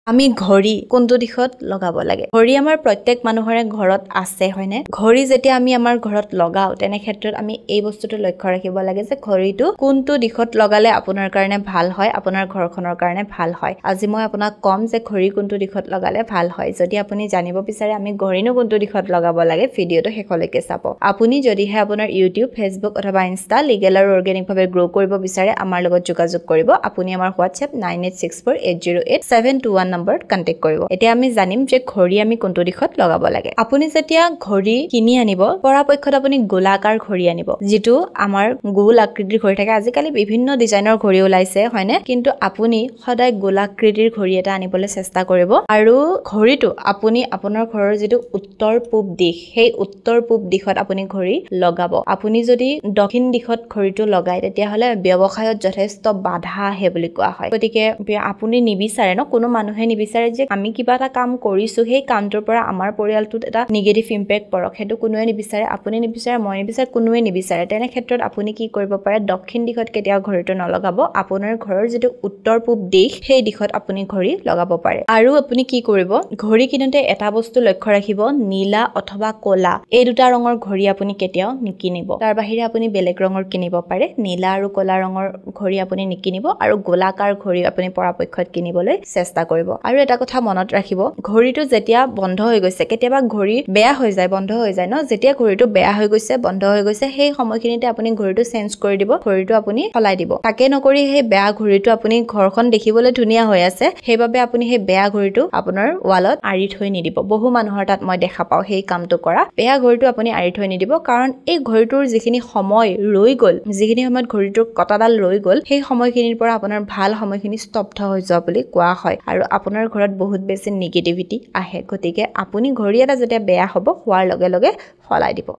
আমি ঘড়ি কোনটো দিশত লগাব লাগে ঘড়ি আমাৰ প্ৰত্যেক মানুহৰে ঘৰত আছে হয়নে ঘড়ি যেতিয়া আমি আমাৰ ঘৰত লগাও তেনে ক্ষেত্ৰত আমি এই বস্তুটো লক্ষ্য ৰাখিব লাগে যে ঘড়িটো কোনটো দিশত লগালে আপোনাৰ কাৰণে ভাল হয় আপোনাৰ ঘৰখনৰ কাৰণে ভাল হয় আজি মই আপোনাক কম যে ঘড়ি কোনটো দিশত লগালে ভাল হয় যদি আপুনি জানিব বিচাৰে আমি ঘড়িনো কোনটো দিশত লগাব লাগে ভিডিওটো শেষলৈকে চাব আপুনি যদিহে আপোনাৰ ইউটিউব ফেচবুক অথবা ইনষ্টা লিগেল আৰু অৰ্গেনিক ভাৱে গ্ৰো কৰিব বিচাৰে আমাৰ লগত যোগাযোগ কৰিব আপুনি আমাৰ হোৱাটছএপ 9864808721 নম্বৰত কন্টেক্ট কৰিব এতিয়া আমি জানিম যে ঘড়ি আমি কোনটো দিশত লগাব লাগে আপুনি যেতিয়া ঘড়ি কিনি আনিব পৰাপক্ষত আপুনি গোলাকাৰ ঘড়ি আনিব যেটো আমাৰ গোল আকৃতিৰ ঘড়ি থাকে আজিকালি বিভিন্ন ডিজাইনৰ ঘড়ি ওলাইছে হয়নে কিন্তু আপুনি সদায় গোলাকৃতিৰ ঘড়ি এটা আনিবলৈ চেষ্টা কৰিব আৰু ঘড়িটো আপুনি আপোনাৰ ঘৰৰ যেটো উত্তৰ পূব দিশ সেই উত্তৰ পূব দিশত আপুনি ঘড়ি লগাব আপুনি যদি দক্ষিণ দিশত ঘড়িটো লগায় তেতিয়া হলে ব্যৱসায়ত যথেষ্ট বাধা আহে বুলি কোৱা হয় গতিকে আপুনি নিবিচাৰে ন কোনো মানুহে নিবিচাৰে যে আমি কিবা এটা কাম কৰিছো সেই কামটোৰ পৰা আমাৰ পৰিয়ালটোত এটা নিগেটিভ ইম্পেক্ট পৰক হেতু কোনোৱে নিবিচাৰে আপুনি নিবিচাৰে মই নিবিচাৰে কোনোৱে নিবিচাৰে তেনে ক্ষেত্ৰত আপুনি কি কৰিব পাৰে দক্ষিণ দিশত কেতিয়াও ঘড়িটো নলগাব আপোনাৰ ঘৰৰ যেটো উত্তৰ পূব দিশ সেই দিশত আপুনি ঘড়ি লগাব পাৰে আৰু আপুনি কি কৰিব ঘড়ি কিনোতে এটা বস্তু লক্ষ্য ৰাখিব নীলা অথবা কলা এই দুটা ৰঙৰ ঘড়ি আপুনি কেতিয়াও নিকিনিব তাৰ বাহিৰে আপুনি বেলেগ ৰঙৰ কিনিব পাৰে নীলা আৰু কলা ৰঙৰ ঘড়ি আপুনি নিকিনিব আৰু গোলাকাৰ ঘড়ি আপুনি পৰাপক্ষত কিনিবলৈ চেষ্টা কৰিব আৰু এটা কথা মনত ৰাখিব ঘড়িটো যেতিয়া বন্ধ হৈ গৈছে কেতিয়াবা ঘড়ি বেয়া হৈ যায় বন্ধ হৈ যায় ন যেতিয়া ঘড়িটো বেয়া হৈ গৈছে বন্ধ হৈ গৈছে সেই সময়খিনিতে আপুনি ঘড়িটো চেঞ্জ কৰি দিব ঘড়িটো আপুনি সলাই দিব তাকে নকৰি সেই বেয়া ঘড়িটো আপুনি ঘৰখন দেখিবলৈ ধুনীয়া হৈ আছে সেইবাবে আপুনি সেই বেয়া ঘড়িটো আপোনাৰ ৱালত আৰি থৈ নিদিব বহু মানুহৰ তাত মই দেখা পাও সেই কামটো কৰা বেয়া ঘড়িটো আপুনি আৰি থৈ নিদিব কাৰণ এই ঘড়িটোৰ যিখিনি সময় ৰৈ গল যিখিনি সময়ত ঘড়িটোৰ কটাডাল ৰৈ গল সেই সময়খিনিৰ পৰা আপোনাৰ ভাল সময়খিনি স্তব্ধ হৈ যোৱা বুলি কোৱা হয় আৰু আপোনাৰ ঘৰত বহুত বেছি নিগেটিভিটি আহে গতিকে আপুনি ঘড়ি এটা যেতিয়া বেয়া হ'ব হোৱাৰ লগে লগে সলাই দিব